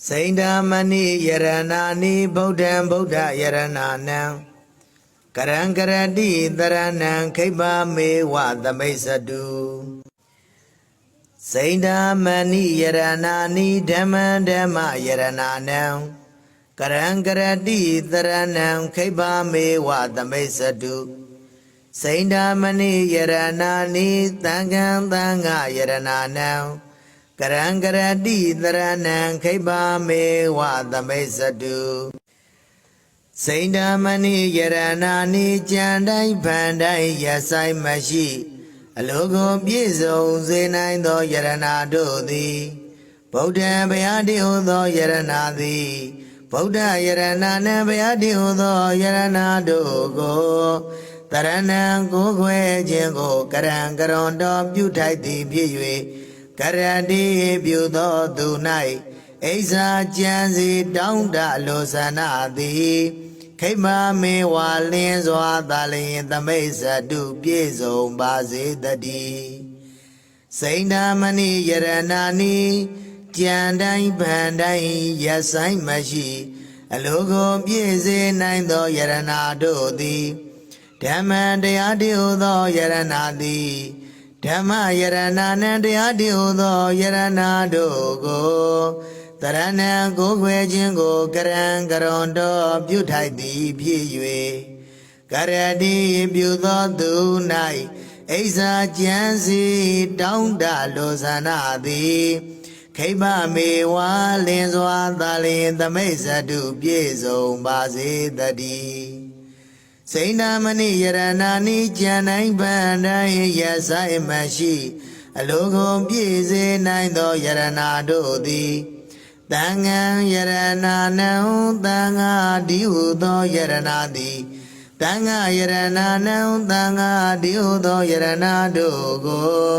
စိန္ဒာမဏိယရဏာနိဗုဒ္ဓံဗုဒ္ဓယရဏာနံကရံကရတိတရဏံခိဗ္ဗမေဝသမိစ္ဆတုစိန္ဒာမဏိယရဏာနိဓမ္မံဓမ္မယရဏာနံကရံကရတိတရဏံခိဗ္ဗမေဝသမိစ္ဆတုစိန္ဒာမဏိယရဏာနိသံဃံသံဃယရဏာနံကရံကရတိတရဏံခိဗ္ဗမေဝသမိစ္ဆတုစိန္ဒာမဏိယရဏာနိကြံတိုင်းဖန်တိုင်းရဆိုင်မရှိအလိုကိုပြည့်စုံစေနိုင်သောယရဏတို့သည်ဗုဒ္ဓံဘုရားတည်းဟူသောယရဏသည်ဗုဒ္ဓယရဏနံဘုရားတည်းဟူသောယရဏတို့ကိုတရဏံကိုခွဲခြင်းကိုကရံကရွန်တော်ပြုထိုက်သည်ဖြစ်၍ကရတိပြုသောသူ၌အိဇာကြံစီတောင်းတလိုဆန္ဒသည်ခိမ္မာမေဝလင်းစွာသာလျင်သမိစ္ဆတုပြည့်စုံပါစေတည်းစိန္ဒာမဏိယရဏာနိကြံတိုင်းဗန်တိုင်းရဆိုင်မရှိအလိုကိုပြည့်စေနိုင်သောယရဏတို့သည်ဓမ္မတရားတည်းဟူသောယရဏသည်ဓမ္မယရဏနံတရားတည်းဟူသောယရဏတို့ကိုတရဏံကိုခွဲခြင်းကိုကရံကရွန်တော်ပြုထိုက်သည်ဖြစ်၍ကရတိပြုသောသူ၌အိဇာကြံစီတောင်းတလိုဆန္ဒသည်ခိဗ္ဗမေဝလင်းစွာသာလျင်သမိစ္ဆတုပြည့်စုံပါစေတည်းစိန္ဒာမဏိယရဏာနိကြံတိုင်းဗန္တိုင်းရဆိုင်မရှိအလိုကိုပြည့်စေနိုင်သောယရဏတို့သည်သံဃံယရဏနံသံဃာတိဟုသောယရဏသည်သံဃာယရဏနံသံဃာတိဟုသောယရဏတို့ကို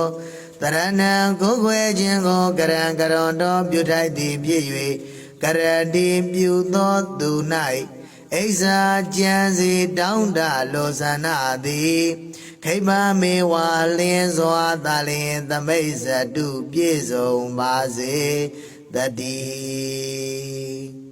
တရဏံကိုခွဲခြင်းကိုကရံကရွန်တော်ပြုထိုက်သည်ဖြစ်၍ကရတိပြုသောသူ၌အိဇာကြံစီတောင်းတလိုဆန္ဒသည်ခိဗ္ဗမေဝလင်းစွာသာလျင်သမိစ္ဆတုပြည့်စုံပါစေတည်း